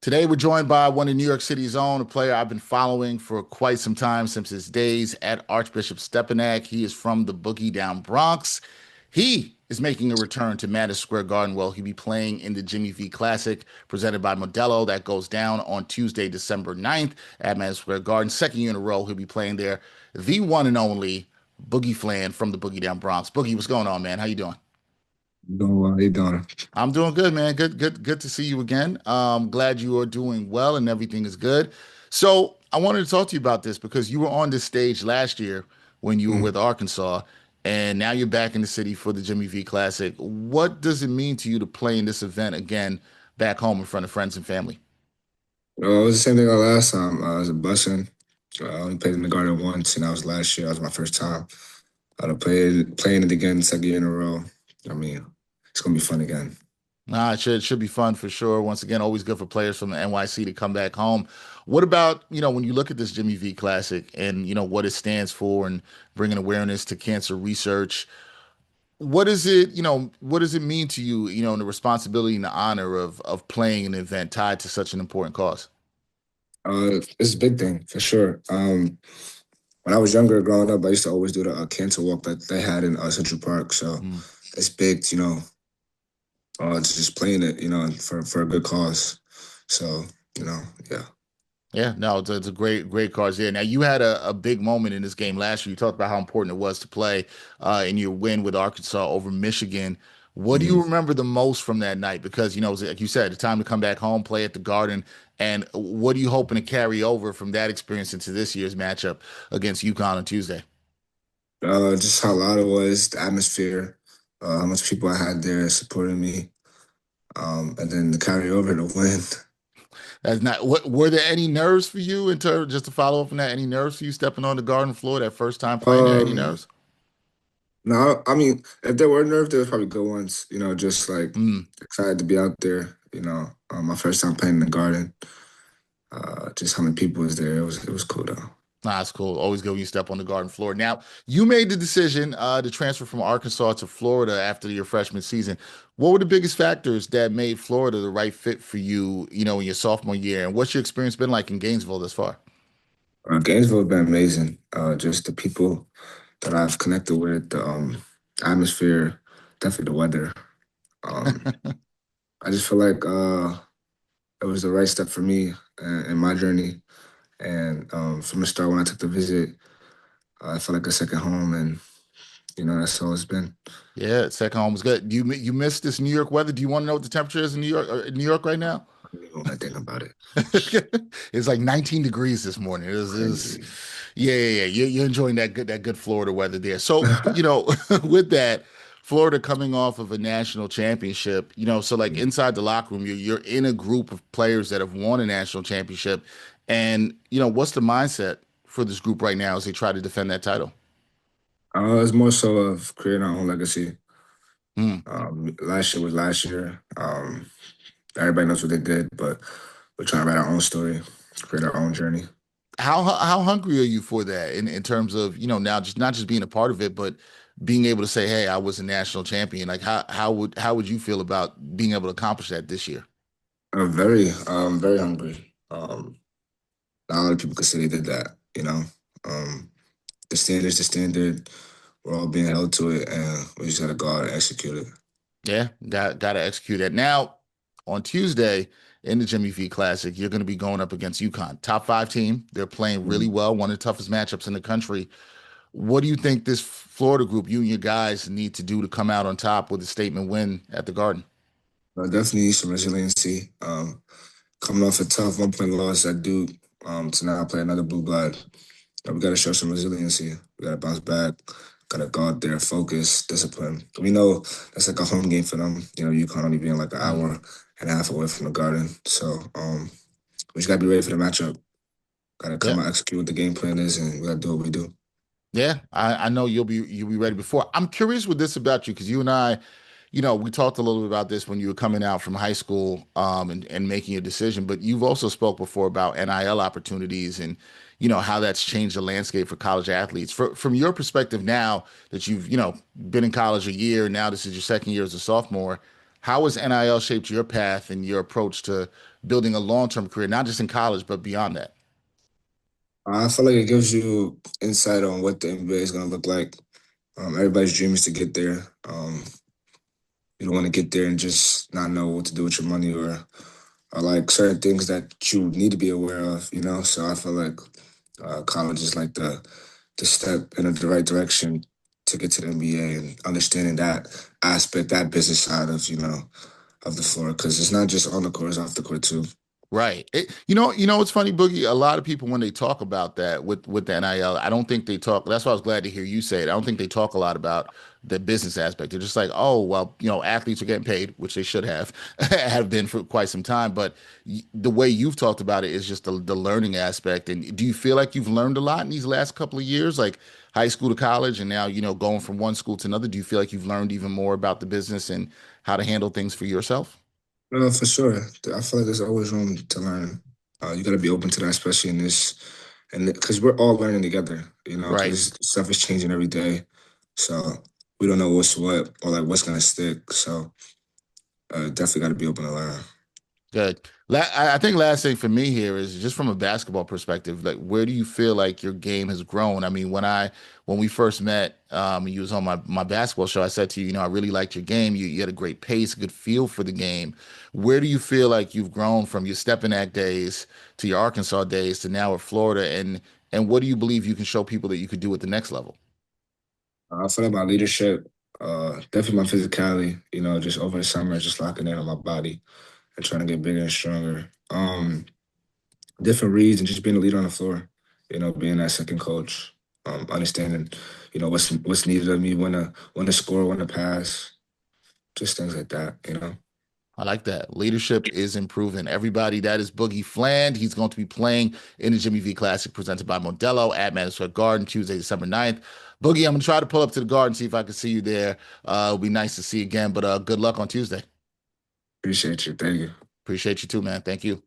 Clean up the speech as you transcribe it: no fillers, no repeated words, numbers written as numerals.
Today, we're joined by one of New York City's own, a player I've been following for quite some time, since his days at Archbishop Stepanak. He is from the Boogie Down Bronx. He is making a return to Madison Square Garden. Well, he'll be playing in the Jimmy V Classic presented by Modelo. That goes down on Tuesday, December 9th at Madison Square Garden. Second year in a row, he'll be playing there. The one and only Boogie Fland from the Boogie Down Bronx. Boogie, what's going on, man? How you doing? Doing well, how you doing? I'm doing good, man. Good to see you again. Glad you are doing well and everything is good. So I wanted to talk to you about this because you were on this stage last year when you were Mm. with Arkansas, and now you're back in the city for the Jimmy V Classic. What does it mean to you to play in this event again back home in front of friends and family? It was the same thing last time. I was a blessing. I only played in the Garden once, and that was last year. That was my first time. Playing it again, second year in a row. I mean, it's gonna be fun again. Nah, it should be fun for sure. Once again, always good for players from the NYC to come back home. What about, when you look at this Jimmy V Classic and what it stands for and bringing awareness to cancer research? What does it mean to you, and the responsibility and the honor of playing an event tied to such an important cause? It's a big thing for sure. When I was younger, growing up, I used to always do the cancer walk that they had in Central Park. So Mm. it's big, just playing it, for a good cause. So, yeah. Yeah, no, it's a great cause there. Now, you had a big moment in this game last year. You talked about how important it was to play in your win with Arkansas over Michigan. What do you Mhm. remember the most from that night? Because, it was, like you said, the time to come back home, play at the Garden. And what are you hoping to carry over from that experience into this year's matchup against UConn on Tuesday? Just how loud it was, the atmosphere, how much people I had there supporting me, and then the carryover to win. That's not what were there any nerves for you in terms, just to follow up on that, any nerves for you stepping on the Garden floor that first time playing there? Any Um, nerves? no, I mean, if there were nerves, there was probably good ones. Just like Mm. excited to be out there. My first time playing in the Garden. Just how many people was there. It was cool though. Nah, it's cool. Always good when you step on the Garden floor. Now, you made the decision to transfer from Arkansas to Florida after your freshman season. What were the biggest factors that made Florida the right fit for you, in your sophomore year? And what's your experience been like in Gainesville thus far? Gainesville has been amazing. Just the people that I've connected with, the atmosphere, definitely the weather. Um, I just feel like it was the right step for me in my journey. And from the start, when I took the visit, I felt like a second home, and that's all it's been. Yeah, second home was good. You missed this New York weather. Do you want to know what the temperature is in New York right now? I don't even want to think about it. It's like 19 degrees this morning. Crazy. Yeah, yeah, yeah. You're enjoying that good Florida weather there. So, with that, Florida coming off of a national championship, so like inside the locker room, you're in a group of players that have won a national championship. And, what's the mindset for this group right now as they try to defend that title? It's more so of creating our own legacy. Hmm. Last year was last year. Everybody knows what they did, but we're trying to write our own story, create our own journey. How hungry are you for that in terms of, now just not just being a part of it, but being able to say, hey, I was a national champion. Like how would you feel about being able to accomplish that this year? I'm very hungry. Not a lot of people could say they did that. Um, the standard's the standard. We're all being held to it, and we just gotta go out and execute it. Yeah, got to execute that. Now, on Tuesday in the Jimmy V Classic, you're going to be going up against UConn, top five team. They're playing really Mhm. well, one of the toughest matchups in the country. What do you think this Florida group, you and your guys, need to do to come out on top with a statement win at the Garden? Definitely need some resiliency. Coming off a tough 1 point loss at Duke, to now play another blue blood. We got to show some resiliency. We got to bounce back. Got to go out there, focus, discipline. We know that's like a home game for them. UConn only being like an Mm. hour and a half away from the Garden. So we just got to be ready for the matchup. Got to Yeah. come out, execute what the game plan is, and we got to do what we do. Yeah, I know you'll be ready before. I'm curious with this about you because you and I, we talked a little bit about this when you were coming out from high school, and making a decision. But you've also spoke before about NIL opportunities and how that's changed the landscape for college athletes. From your perspective now that you've been in college a year, now this is your second year as a sophomore. How has NIL shaped your path and your approach to building a long-term career, not just in college, but beyond that? I feel like it gives you insight on what the NBA is going to look like. Everybody's dream is to get there. You don't want to get there and just not know what to do with your money or like certain things that you need to be aware of, you know? So I feel like college is like the step in the right direction to get to the NBA and understanding that aspect, that business side of, of the floor. Cause it's not just on the court, it's off the court too. Right. It's funny, Boogie. A lot of people when they talk about that with the NIL, I don't think they talk. That's why I was glad to hear you say it. I don't think they talk a lot about the business aspect. They're just like, oh, well, athletes are getting paid, which they should have have been for quite some time. But the way you've talked about it is just the learning aspect. And do you feel like you've learned a lot in these last couple of years, like high school to college, and now going from one school to another? Do you feel like you've learned even more about the business and how to handle things for yourself? No, for sure. I feel like there's always room to learn. You got to be open to that, especially in this, and because we're all learning together, Right. because stuff is changing every day. So we don't know what's what or like what's gonna stick. So definitely got to be open to learn. Good. I think last thing for me here is just from a basketball perspective, like where do you feel like your game has grown? I mean, when we first met, you was on my basketball show. I said to you, I really liked your game. You had a great pace, good feel for the game. Where do you feel like you've grown from your Stepping Act days to your Arkansas days to now at Florida? And what do you believe you can show people that you could do at the next level? I feel like my leadership, definitely my physicality. Just over the summer, just locking in on my body and trying to get bigger and stronger. Different reads and just being a leader on the floor. Being that second coach, understanding, what's needed of me, when to score, when to pass, just things like that. I like that. Leadership is improving. Everybody, that is Boogie Fland. He's going to be playing in the Jimmy V Classic presented by Modelo at Madison Square Garden Tuesday, December 9th. Boogie, I'm going to try to pull up to the garden, see if I can see you there. It'll be nice to see you again, but good luck on Tuesday. Appreciate you. Thank you. Appreciate you too, man. Thank you.